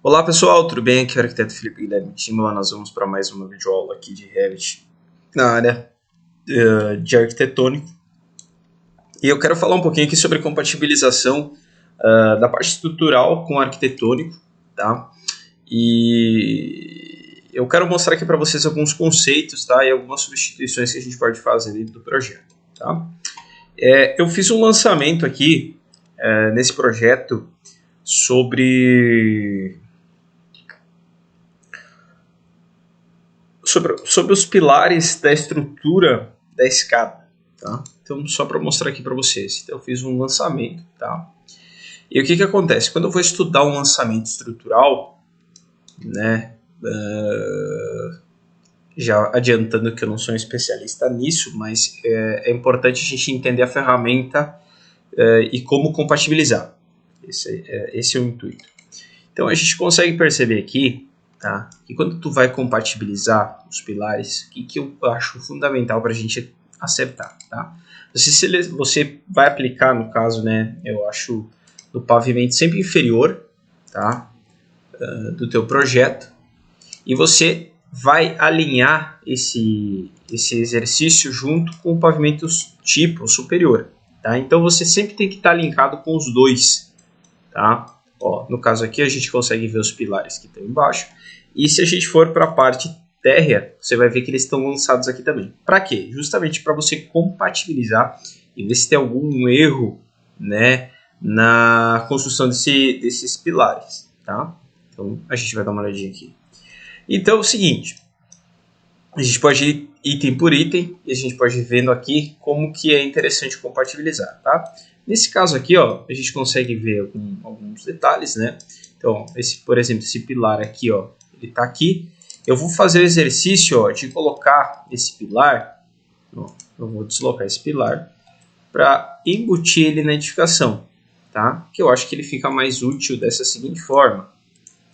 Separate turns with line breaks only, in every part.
Olá pessoal, tudo bem? Aqui é o arquiteto Felipe Guilherme Timola. Nós vamos para mais uma videoaula aqui de Revit na área de arquitetônico. E eu quero falar um pouquinho aqui sobre compatibilização da parte estrutural com o arquitetônico, tá? E eu quero mostrar aqui para vocês alguns conceitos, tá? E algumas substituições que a gente pode fazer dentro do projeto, tá? Eu fiz um lançamento aqui nesse projeto sobre os pilares da estrutura da escada, tá? Então, só para mostrar aqui para vocês. Então, eu fiz um lançamento, tá? E o que acontece? Quando eu vou estudar um lançamento estrutural, né? Já adiantando que eu não sou um especialista nisso, mas é importante a gente entender a ferramenta e como compatibilizar. Esse é o intuito. Então, a gente consegue perceber aqui, tá? E quando tu vai compatibilizar os pilares, o que eu acho fundamental para a gente acertar, tá? Você vai aplicar, no caso, né? Eu acho no pavimento sempre inferior, tá? Do teu projeto, e você vai alinhar esse exercício junto com o pavimento tipo superior, tá? Então você sempre tem que estar linkado com os dois, tá? Ó, no caso aqui a gente consegue ver os pilares que estão embaixo. E se a gente for para a parte térrea, você vai ver que eles estão lançados aqui também. Para quê? Justamente para você compatibilizar e ver se tem algum erro, né, na construção desses pilares, tá? Então a gente vai dar uma olhadinha aqui. Então é o seguinte, a gente pode ir item por item e a gente pode ir vendo aqui como que é interessante compatibilizar, tá? Nesse caso aqui, ó, a gente consegue ver alguns detalhes, né? Então, por exemplo, esse pilar aqui, ó, ele tá aqui. Eu vou fazer o exercício, ó, de colocar esse pilar, ó, eu vou deslocar esse pilar para embutir ele na edificação, tá? Que eu acho que ele fica mais útil dessa seguinte forma,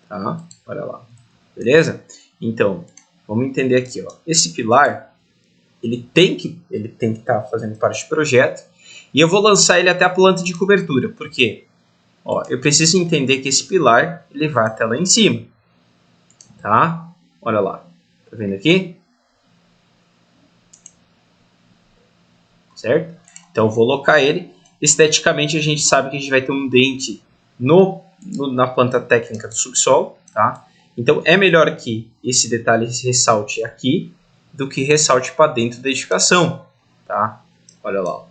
tá? Olha lá, beleza? Então, vamos entender aqui, ó. Esse pilar, ele tem que estar fazendo parte do projeto. E eu vou lançar ele até a planta de cobertura. Por quê? Ó, eu preciso entender que esse pilar ele vai até lá em cima. Tá? Olha lá. Tá vendo aqui? Certo? Então eu vou locar ele. Esteticamente a gente sabe que a gente vai ter um dente na planta técnica do subsolo. Tá? Então é melhor que esse detalhe ressalte aqui do que ressalte para dentro da edificação. Tá? Olha lá. Ó.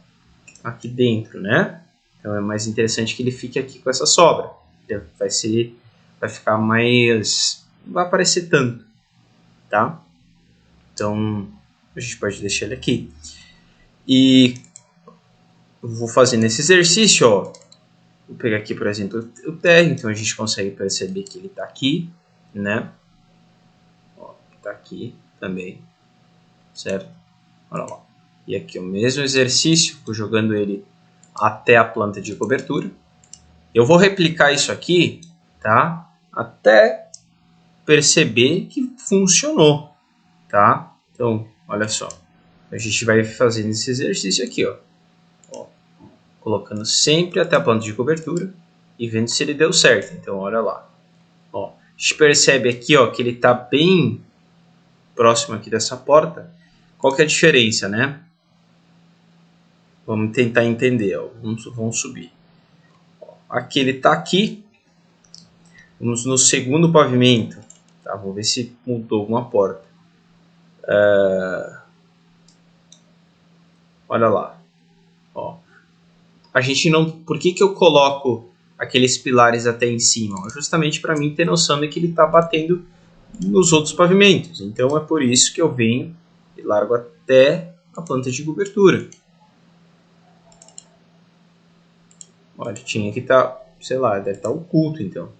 Aqui dentro, né? Então é mais interessante que ele fique aqui com essa sobra. Vai ficar mais... não vai aparecer tanto, tá? Então a gente pode deixar ele aqui. E eu vou fazendo esse exercício, ó. Vou pegar aqui, por exemplo, o térreo. Então a gente consegue perceber que ele está aqui, né? Ó, tá aqui também, certo? Olha lá. E aqui o mesmo exercício, jogando ele até a planta de cobertura. Eu vou replicar isso aqui, tá? Até perceber que funcionou, tá? Então, olha só. A gente vai fazendo esse exercício aqui, ó. Colocando sempre até a planta de cobertura e vendo se ele deu certo. Então, olha lá. Ó, a gente percebe aqui, ó, que ele está bem próximo aqui dessa porta. Qual que é a diferença, né? Vamos tentar entender, ó. Vamos subir. Aqui ele está aqui. Vamos no segundo pavimento. Tá? Vamos ver se mudou alguma porta. Olha lá. Ó. A gente não... Por que eu coloco aqueles pilares até em cima? Justamente para mim ter noção de que ele está batendo nos outros pavimentos. Então é por isso que eu venho e largo até a planta de cobertura. Olha, tinha que estar, sei lá, deve estar oculto então.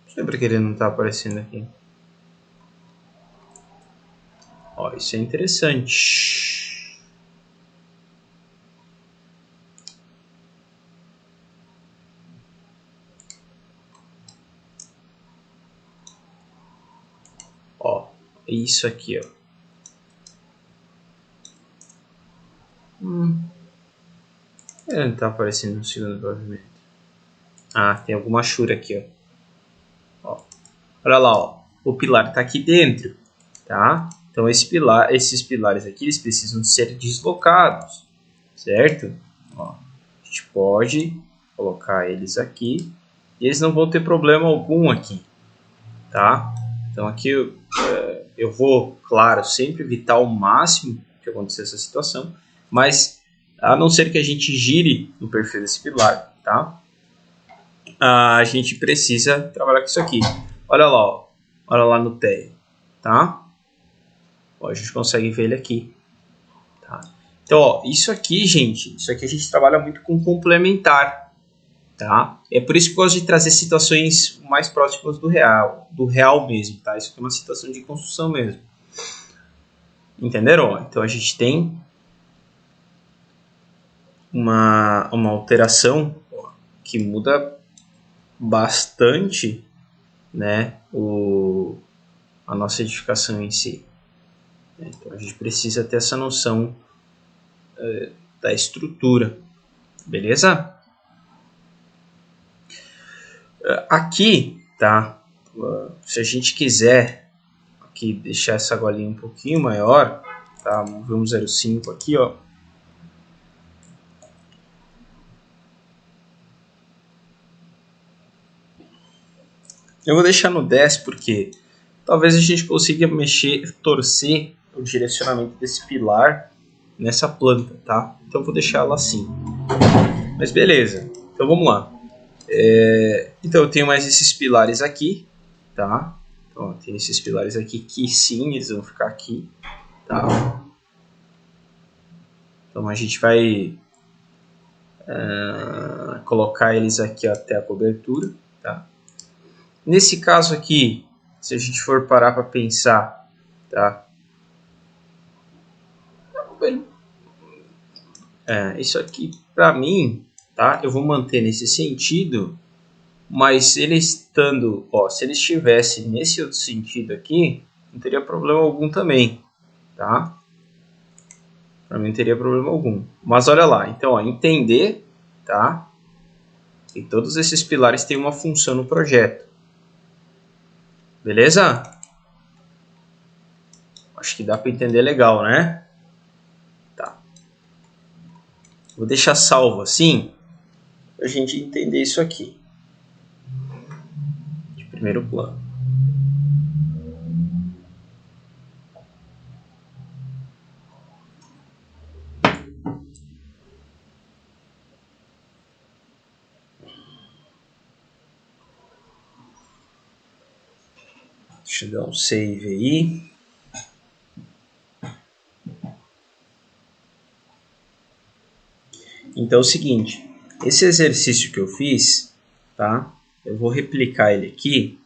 Não sei porque ele não está aparecendo aqui. Ó, isso é interessante. Ó, é isso aqui, ó. Ele não tá aparecendo no segundo pavimento. Ah, tem alguma chura aqui, ó. Olha lá, ó. O pilar está aqui dentro, tá? Então esses pilares aqui, eles precisam ser deslocados, certo? Ó, a gente pode colocar eles aqui e eles não vão ter problema algum aqui, tá? Então aqui eu vou, claro, sempre evitar ao máximo que acontecer essa situação, mas a não ser que a gente gire no perfil desse pilar, tá? A gente precisa trabalhar com isso aqui. Olha lá, ó. Olha lá no térreo, tá? Ó, a gente consegue ver ele aqui, tá? Então, ó, isso aqui, gente, isso aqui a gente trabalha muito com complementar, tá? É por isso que eu gosto de trazer situações mais próximas do real mesmo, tá? Isso aqui é uma situação de construção mesmo. Entenderam? Então, a gente tem uma alteração, ó, que muda bastante, né, a nossa edificação em si. Então a gente precisa ter essa noção da estrutura, beleza? Aqui, tá? Se a gente quiser aqui deixar essa golinha um pouquinho maior, tá? Vamos 0,5 aqui, ó. Eu vou deixar no 10 porque talvez a gente consiga mexer, torcer o direcionamento desse pilar nessa planta, tá? Então eu vou deixar ela assim. Mas beleza, então vamos lá. Então eu tenho mais esses pilares aqui, tá? Então tem esses pilares aqui que sim, eles vão ficar aqui, tá? Então a gente vai colocar eles aqui até a cobertura, tá? Nesse caso aqui, se a gente for parar para pensar, tá? Isso aqui para mim, tá? Eu vou manter nesse sentido, mas ele estando, ó, se ele estivesse nesse outro sentido aqui, não teria problema algum também, tá? Para mim não teria problema algum. Mas olha lá, então, ó, entender, tá? E todos esses pilares têm uma função no projeto. Beleza? Acho que dá para entender legal, né? Tá. Vou deixar salvo assim, para a gente entender isso aqui. De primeiro plano. Deixa eu dar um save aí. Então é o seguinte, esse exercício que eu fiz, tá? Eu vou replicar ele aqui.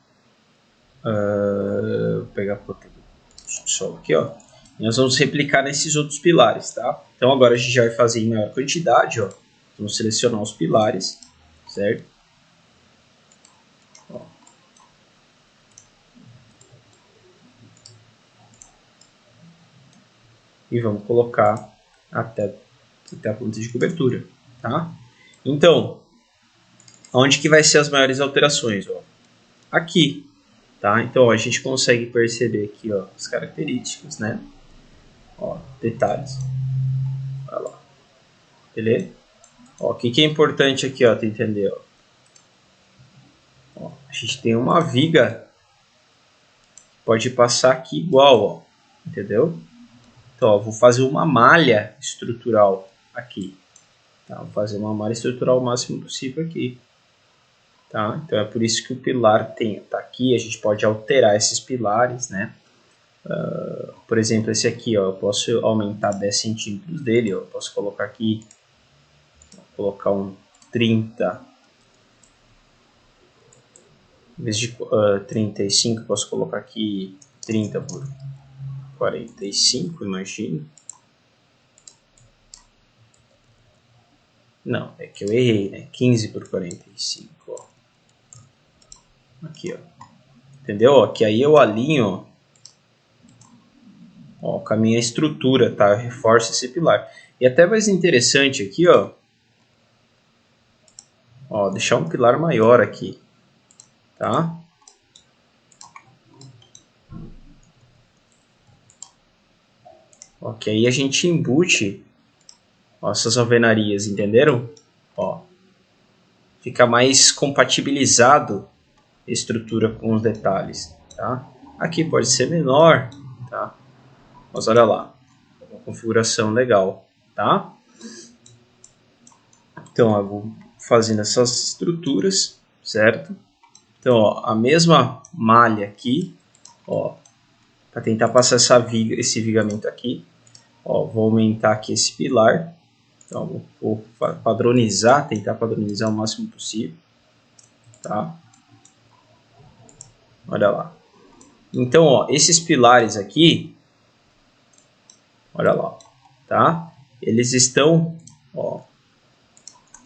Vou pegar a planta do subsolo aqui, ó. E nós vamos replicar nesses outros pilares, tá? Então agora a gente já vai fazer em maior quantidade, ó. Vamos selecionar os pilares, certo? Ó. E vamos colocar até a planta de cobertura, tá? Então, onde que vai ser as maiores alterações, ó? Aqui, tá? Então, ó, a gente consegue perceber aqui, ó, as características, né? Ó, detalhes. Olha lá. Beleza? Ó, o que é importante aqui, ó, tu entender, ó? Ó, a gente tem uma viga, pode passar aqui igual, ó, entendeu? Então, ó, vou fazer uma malha estrutural aqui, tá? Vou fazer uma malha estrutural o máximo possível aqui, tá? Então é por isso que o pilar tá aqui, a gente pode alterar esses pilares, né? Por exemplo, esse aqui, ó, eu posso aumentar 10 centímetros dele, ó, eu posso colocar aqui, vou colocar um 30, em vez de 35, posso colocar aqui 30 por 45, imagino. Não, é que eu errei, né? 15 por 45, ó. Aqui, ó. Entendeu? Ó, que aí eu alinho, ó, com a minha estrutura, tá? Eu reforço esse pilar. E até mais interessante aqui, ó, Ó, deixar um pilar maior aqui, tá? Ok, aí a gente embute ó, essas alvenarias, entenderam? Ó, fica mais compatibilizado a estrutura com os detalhes, tá? Aqui pode ser menor, tá? Mas olha lá, uma configuração legal, tá? Então, eu vou fazendo essas estruturas, certo? Então, ó, a mesma malha aqui, ó, para tentar passar essa viga, esse vigamento aqui, ó, vou aumentar aqui esse pilar, então vou padronizar, tentar padronizar o máximo possível, tá? Olha lá. Então, ó, esses pilares aqui, olha lá, tá? Eles estão, ó,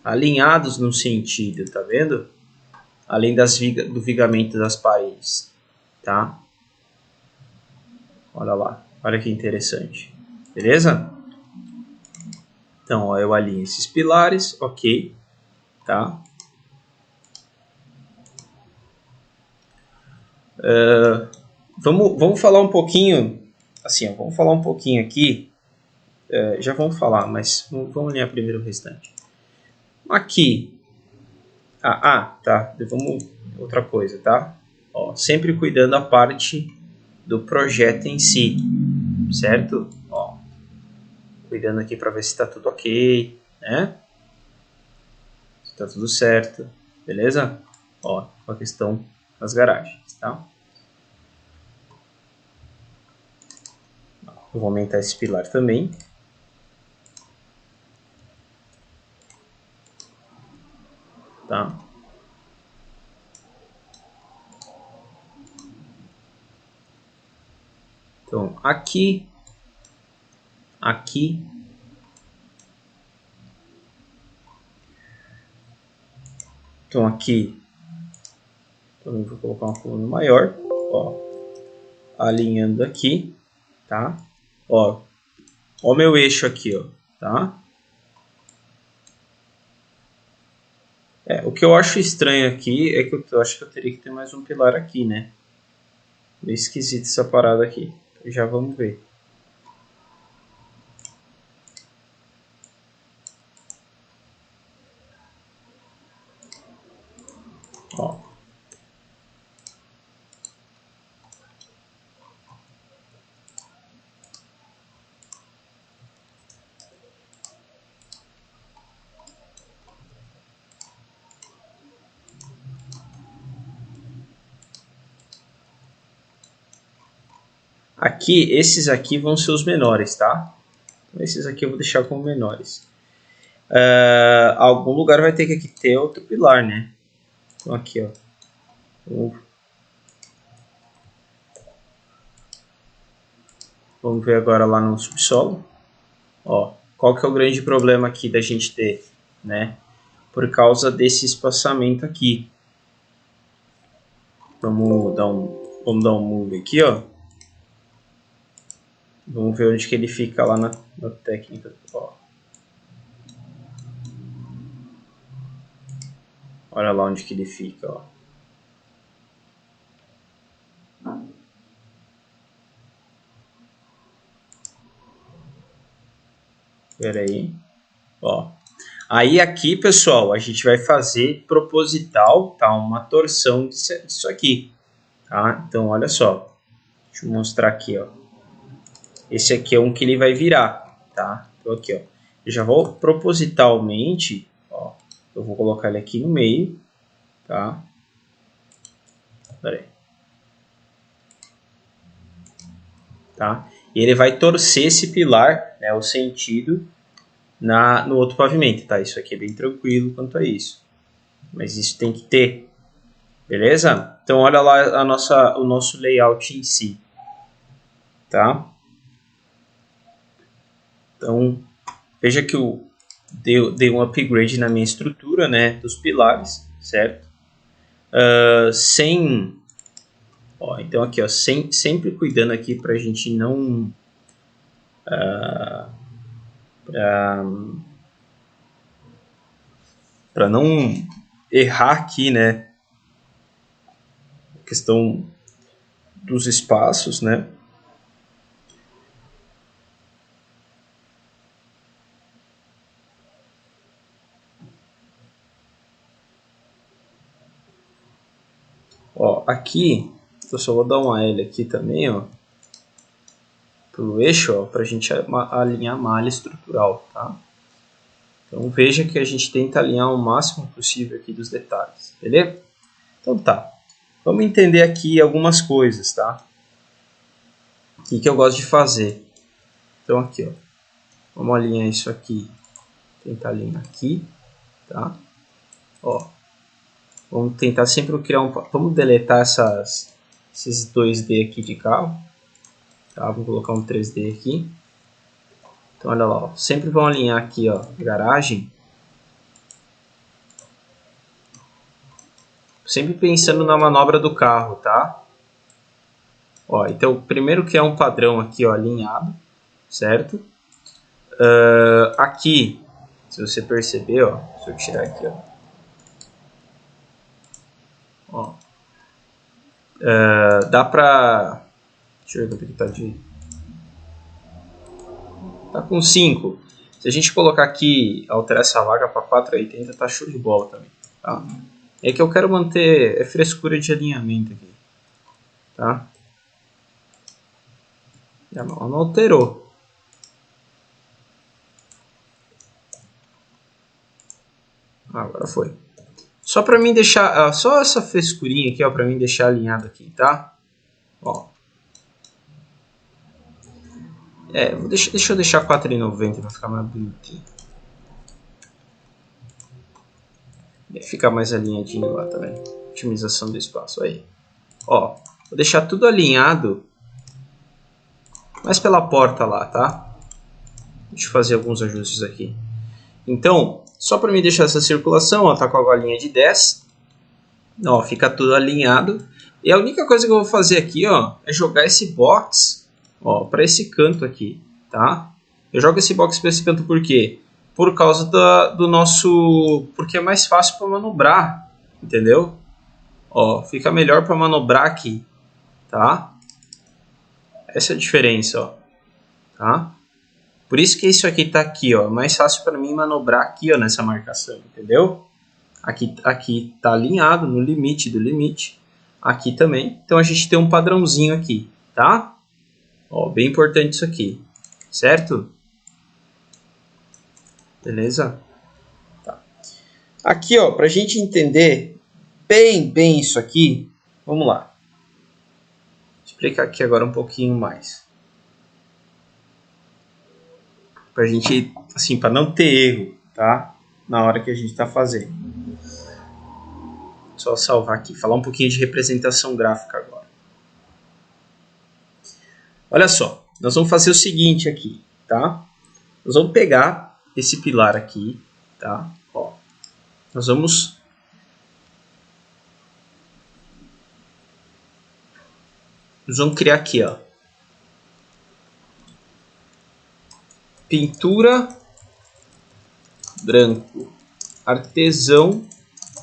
alinhados no sentido, tá vendo? Além do vigamento das paredes, tá? Olha lá, olha que interessante, beleza? Então, ó, eu alinho esses pilares, ok, tá? Vamos falar um pouquinho, assim, ó, vamos falar um pouquinho aqui, já vamos falar, mas vamos alinhar primeiro o restante. Aqui, tá, vamos, outra coisa, tá? Ó, sempre cuidando a parte do projeto em si, certo? Ó, cuidando aqui para ver se está tudo ok, né? Se está tudo certo, beleza? Ó, a questão das garagens, tá? Eu vou aumentar esse pilar também. Tá? Então, aqui. Então, aqui. Também vou colocar uma coluna maior. Ó, alinhando aqui. Tá? Ó, o meu eixo aqui, ó. Tá? O que eu acho estranho aqui é que eu acho que eu teria que ter mais um pilar aqui, né? Meio esquisito essa parada aqui. Já vamos ver. Ó. Aqui, esses aqui vão ser os menores, tá? Então, esses aqui eu vou deixar como menores. Algum lugar vai ter que ter outro pilar, né? Então aqui, ó. Vamos ver agora lá no subsolo. Ó, qual que é o grande problema aqui da gente ter, né? Por causa desse espaçamento aqui. Vamos dar um move aqui, ó. Vamos ver onde que ele fica lá na técnica. Ó. Olha lá onde que ele fica, ó. Espera aí. Ó. Aí aqui, pessoal, a gente vai fazer proposital, tá? Uma torção disso aqui, tá? Então, olha só. Deixa eu mostrar aqui, ó. Esse aqui é um que ele vai virar, tá? Então aqui, ó. Eu já vou propositalmente, ó. Eu vou colocar ele aqui no meio, tá? Pera aí. Tá? E ele vai torcer esse pilar, né? O sentido no outro pavimento, tá? Isso aqui é bem tranquilo quanto a isso. Mas isso tem que ter, beleza? Então olha lá o nosso layout em si, tá? Então veja que eu dei um upgrade na minha estrutura, né? Dos pilares, certo? Então aqui, ó, sempre cuidando aqui para a gente não para não errar aqui, né? A questão dos espaços, né? Ó, aqui, eu só vou dar uma L aqui também, ó, pro eixo, ó, pra gente alinhar a malha estrutural, tá? Então veja que a gente tenta alinhar o máximo possível aqui dos detalhes, beleza? Então tá, vamos entender aqui algumas coisas, tá? O que eu gosto de fazer. Então aqui, ó, vamos alinhar isso aqui, tentar alinhar aqui, tá? Ó, vamos tentar sempre criar vamos deletar esses 2D aqui de carro, tá? Vou colocar um 3D aqui. Então olha lá, ó, sempre vão alinhar aqui, ó, garagem. Sempre pensando na manobra do carro, tá? Ó, então primeiro que é um padrão aqui, ó, alinhado, certo? Aqui, se você perceber, ó, se eu tirar aqui, ó, dá pra... Deixa eu ver quanto que tá de... Tá com 5. Se a gente colocar aqui, alterar essa vaga para 480, tá show de bola também, tá? É que eu quero manter frescura de alinhamento aqui, tá? Já não alterou. Agora foi. Só para mim deixar, só essa frescurinha aqui, ó, para mim deixar alinhado aqui, tá? Ó. Deixa eu deixar 4,90 para ficar mais bonitinho. Fica mais alinhadinho lá também. Otimização do espaço aí. Ó, vou deixar tudo alinhado, mas pela porta lá, tá? Deixa eu fazer alguns ajustes aqui. Então, só para mim deixar essa circulação, ó, tá com a golinha de 10. Ó, fica tudo alinhado. E a única coisa que eu vou fazer aqui, ó, é jogar esse box, ó, para esse canto aqui, tá? Eu jogo esse box para esse canto por quê? Por causa do nosso... Porque é mais fácil para manobrar, entendeu? Ó, fica melhor para manobrar aqui, tá? Essa é a diferença, ó, tá? Por isso que isso aqui tá aqui, ó, mais fácil para mim manobrar aqui, ó, nessa marcação, entendeu? Aqui tá alinhado no limite do limite, aqui também. Então a gente tem um padrãozinho aqui, tá? Ó, bem importante isso aqui, certo? Beleza? Tá. Aqui, ó, pra gente entender bem isso aqui, vamos lá. Vou explicar aqui agora um pouquinho mais. Pra gente, assim, para não ter erro, tá? Na hora que a gente tá fazendo. Só salvar aqui, falar um pouquinho de representação gráfica agora. Olha só, nós vamos fazer o seguinte aqui, tá? Nós vamos pegar esse pilar aqui, tá? Ó, nós vamos criar aqui, ó, pintura branco, artesão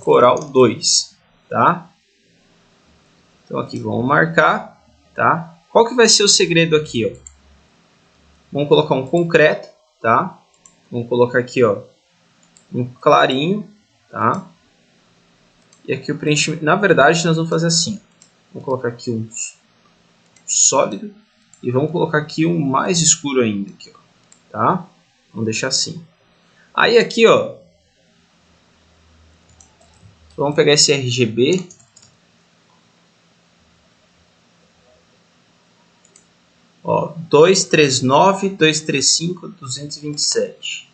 coral 2, tá? Então aqui vamos marcar, tá? Qual que vai ser o segredo aqui, ó? Vamos colocar um concreto, tá? Vamos colocar aqui, ó, um clarinho, tá? E aqui o preenchimento, na verdade nós vamos fazer assim, vamos colocar aqui um sólido e vamos colocar aqui um mais escuro ainda, aqui, ó, tá? Vamos deixar assim. Aí aqui, ó, vamos pegar esse RGB, ó, 239, 235, 227.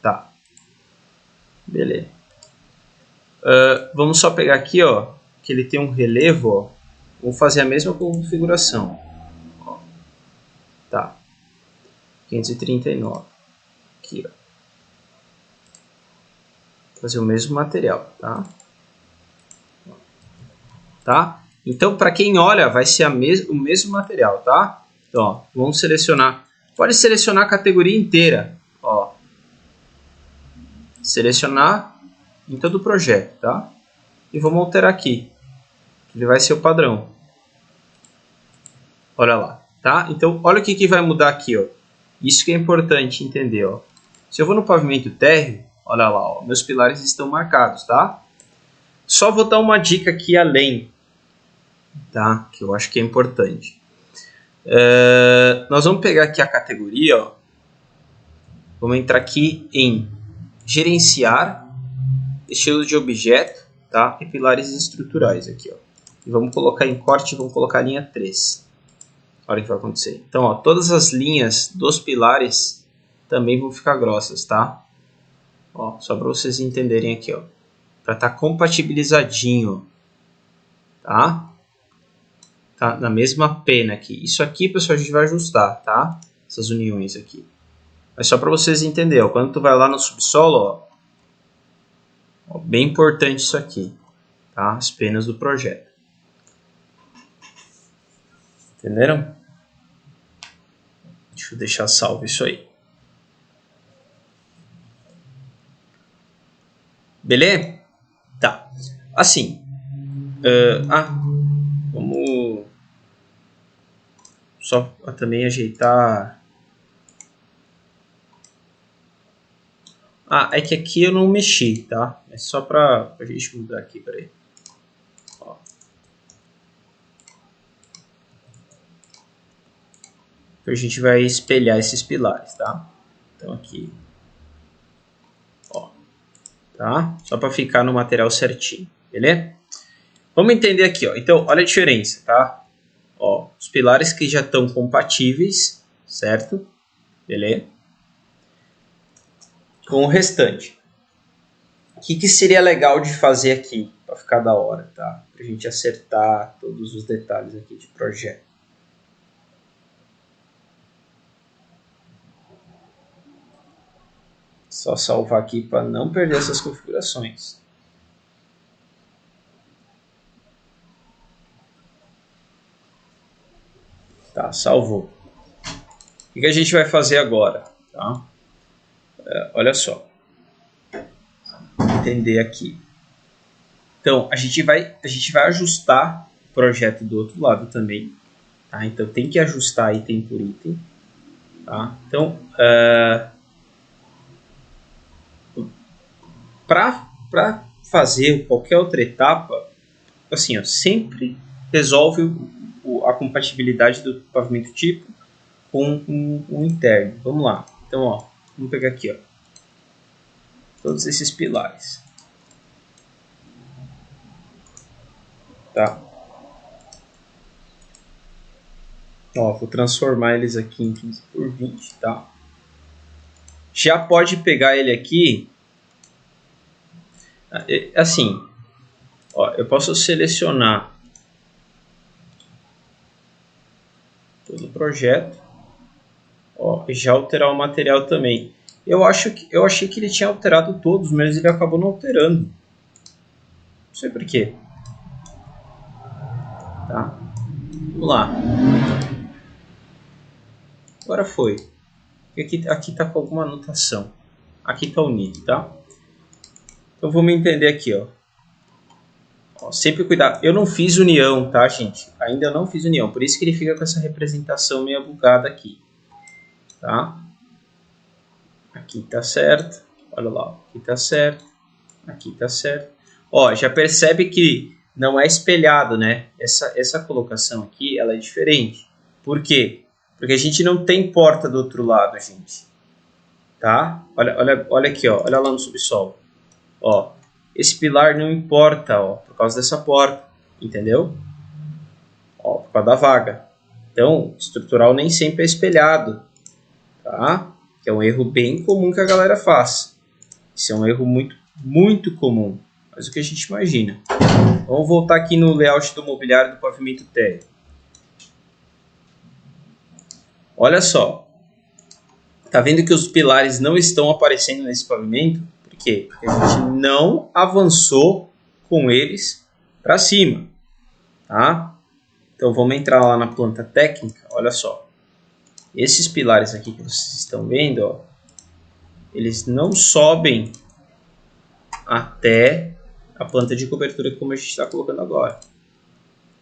Tá. Beleza. Vamos só pegar aqui, ó, que ele tem um relevo, ó. Vamos fazer a mesma configuração. Ó. Tá. 539. Aqui, ó. Fazer o mesmo material, tá? Tá? Então, para quem olha, vai ser o mesmo material, tá? Então, ó, vamos selecionar Pode selecionar a categoria inteira. Ó. Selecionar em todo o projeto, tá? E vamos alterar aqui. Ele vai ser o padrão. Olha lá, tá? Então, olha o que vai mudar aqui, ó. Isso que é importante entender, ó. Se eu vou no pavimento térreo, olha lá, ó, meus pilares estão marcados, tá? Só vou dar uma dica aqui além, tá? Que eu acho que é importante. Nós vamos pegar aqui a categoria, ó. Vamos entrar aqui em gerenciar, estilo de objeto, tá? E pilares estruturais aqui, ó. E vamos colocar em corte, vamos colocar a linha 3. Olha o que vai acontecer. Então, ó, todas as linhas dos pilares também vão ficar grossas, tá? Ó, só para vocês entenderem aqui, ó. Para estar compatibilizadinho, tá? Tá na mesma pena aqui. Isso aqui, pessoal, a gente vai ajustar, tá? Essas uniões aqui. Mas só para vocês entenderem, ó, quando tu vai lá no subsolo, ó, bem importante isso aqui, tá? As penas do projeto. Entenderam? Deixa eu deixar salvo isso aí. Beleza? Tá. Assim. Vamos só também ajeitar. É que aqui eu não mexi, tá? É só pra gente mudar aqui, peraí. Ó. Então a gente vai espelhar esses pilares, tá? Então aqui. Ó. Tá? Só pra ficar no material certinho, beleza? Vamos entender aqui, ó. Então, olha a diferença, tá? Ó, os pilares que já estão compatíveis, certo? Beleza? Com o restante. O que seria legal de fazer aqui, para ficar da hora, tá? Pra gente acertar todos os detalhes aqui de projeto. Só salvar aqui para não perder essas configurações. Tá, salvou. O que a gente vai fazer agora? Tá? Olha só. Entender aqui. Então, a gente vai ajustar o projeto do outro lado também. Tá? Então, tem que ajustar item por item. Tá? Então, para fazer qualquer outra etapa, assim, ó, sempre resolve a compatibilidade do pavimento tipo com um interno. Vamos lá. Então, ó, vamos pegar aqui, ó, todos esses pilares. Tá? Ó, vou transformar eles aqui em 15 por 20, tá? Já pode pegar ele aqui, assim, ó, eu posso selecionar todo o projeto, ó, e já alterar o material também. Eu achei que ele tinha alterado todos, mas ele acabou não alterando. Não sei porquê. Tá? Vamos lá. Agora foi. Aqui está com alguma anotação. Aqui está unido, tá? Então vamos entender aqui, ó. Ó, sempre cuidar. Eu não fiz união, tá, gente? Ainda não fiz união. Por isso que ele fica com essa representação meio bugada aqui. Tá? Aqui tá certo. Olha lá. Aqui tá certo. Aqui tá certo. Ó, já percebe que não é espelhado, né? Essa colocação aqui, ela é diferente. Por quê? Porque a gente não tem porta do outro lado, gente. Tá? Olha aqui, ó. Olha lá no subsolo. Ó, esse pilar não importa, ó, por causa dessa porta, entendeu? Ó, por causa da vaga. Então, estrutural nem sempre é espelhado, tá? Que é um erro bem comum que a galera faz. Isso é um erro muito, muito comum. Mas o que a gente imagina. Vamos voltar aqui no layout do mobiliário do pavimento térreo. Olha só. Tá vendo que os pilares não estão aparecendo nesse pavimento? Por quê? Porque a gente não avançou com eles para cima. Tá? Então vamos entrar lá na planta técnica. Olha só. Esses pilares aqui que vocês estão vendo, ó, eles não sobem até a planta de cobertura como a gente está colocando agora.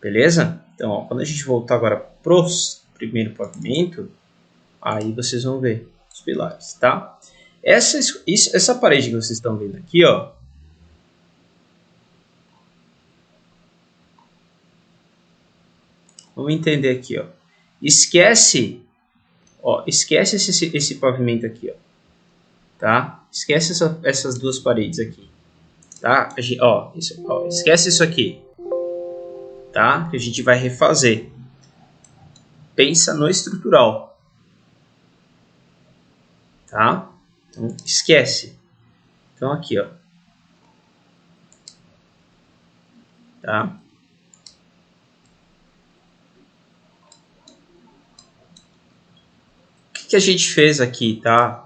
Beleza? Então, ó, quando a gente voltar agora para o primeiro pavimento, aí vocês vão ver os pilares, tá? Essa parede que vocês estão vendo aqui, ó, vamos entender aqui, ó. Esquece esse pavimento aqui, ó, tá? Esquece essas duas paredes aqui, tá? Esquece isso aqui, tá? Que a gente vai refazer. Pensa no estrutural, tá? Então, esquece. Então, aqui, ó. Tá? O que a gente fez aqui, tá?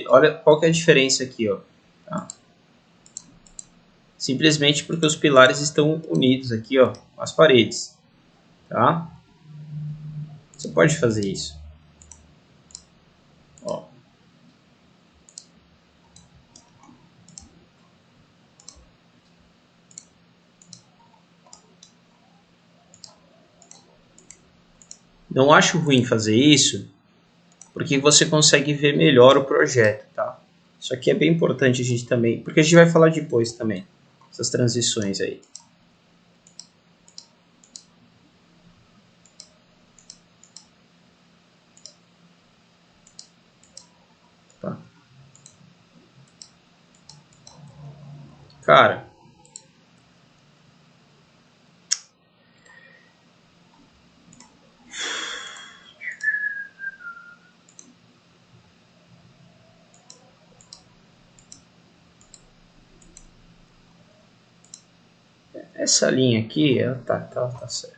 Olha qual que é a diferença aqui, ó. Tá? Simplesmente porque os pilares estão unidos aqui, ó, as paredes, tá? Você pode fazer isso. Ó. Não acho ruim fazer isso, porque você consegue ver melhor o projeto, tá? Isso aqui é bem importante a gente também, porque a gente vai falar depois também, essas transições aí. Tá? Cara, essa linha aqui, ela tá certa.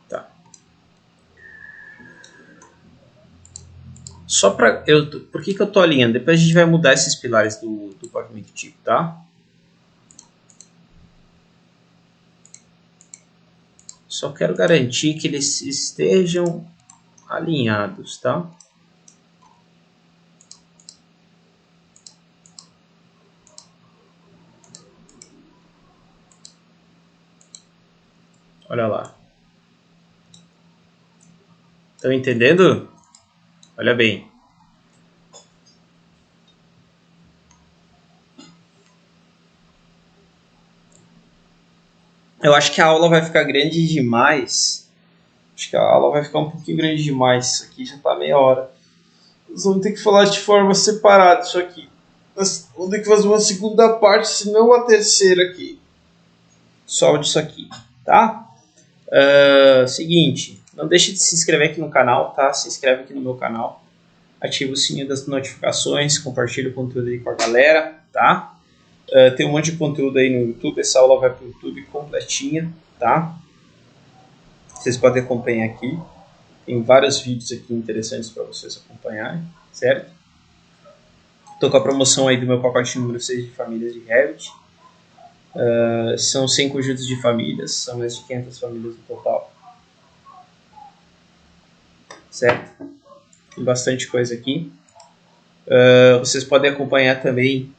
Tá. Só para por que eu tô alinhando? Depois a gente vai mudar esses pilares do pavimento tipo, tá? Só quero garantir que eles estejam alinhados, tá? Olha lá. Estão entendendo? Olha bem. Eu acho que a aula vai ficar grande demais. Acho que a aula vai ficar um pouquinho grande demais. Isso aqui já tá meia hora. Nós vamos ter que falar de forma separada isso aqui. Nós vamos ter que fazer uma segunda parte, se não a terceira aqui. Só disso aqui, tá? Seguinte, não deixe de se inscrever aqui no canal, tá? Se inscreve aqui no meu canal. Ativa o sininho das notificações, compartilha o conteúdo aí com a galera, tá? Tem um monte de conteúdo aí no YouTube, essa aula vai para o YouTube completinha, tá? Vocês podem acompanhar aqui. Tem vários vídeos aqui interessantes para vocês acompanharem, certo? Estou com a promoção aí do meu pacote número 6 de famílias de Revit. São 100 conjuntos de famílias, são mais de 500 famílias no total. Certo? Tem bastante coisa aqui. Vocês podem acompanhar também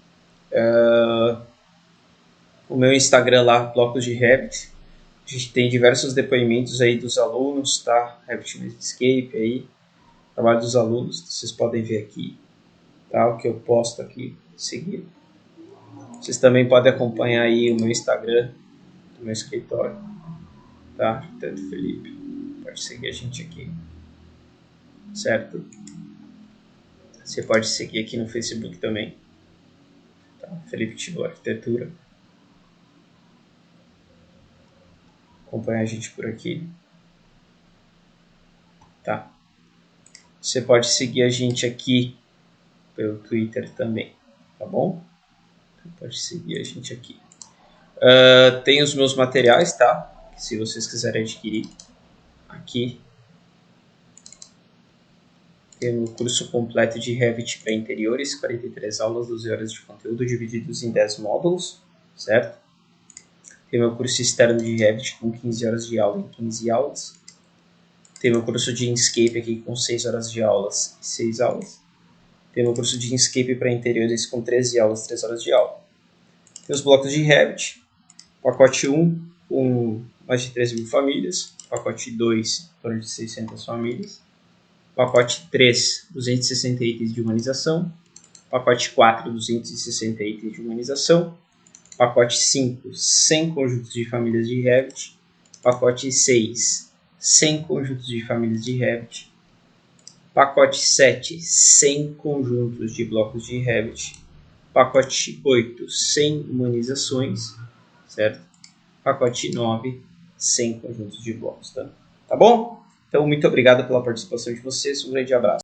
o meu Instagram lá, Blocos de Revit. A gente tem diversos depoimentos aí dos alunos, tá? Revit Escape aí, trabalho dos alunos, vocês podem ver aqui, tá? O que eu posto aqui em seguida. Vocês também podem acompanhar aí o meu Instagram do meu escritório, tá? Arquiteto Felipe, pode seguir a gente aqui, certo? Você pode seguir aqui no Facebook também, tá? Felipe Tibor Arquitetura. Acompanhar a gente por aqui, tá? Você pode seguir a gente aqui pelo Twitter também, tá bom? Então pode seguir a gente aqui. Tem os meus materiais, tá? Se vocês quiserem adquirir aqui. Tem um curso completo de Revit para interiores, 43 aulas, 12 horas de conteúdo divididos em 10 módulos, certo? Tem meu curso externo de Revit com 15 horas de aula em 15 aulas. Tem meu curso de Inkscape aqui com 6 horas de aulas e 6 aulas. Tem meu curso de Inkscape para interiores com 13 aulas, 3 horas de aula. Tem os blocos de Revit. Pacote 1 com mais de 13 mil famílias. Pacote 2, em torno de 600 famílias. Pacote 3, 260 itens de humanização. Pacote 4, 260 itens de humanização. Pacote 5, 100 conjuntos de famílias de Revit. Pacote 6, 100 conjuntos de famílias de Revit. Pacote 7, 100 conjuntos de blocos de Revit. Pacote 8, 100 humanizações, certo? Pacote 9, 100 conjuntos de blocos, tá bom? Então, muito obrigado pela participação de vocês, um grande abraço.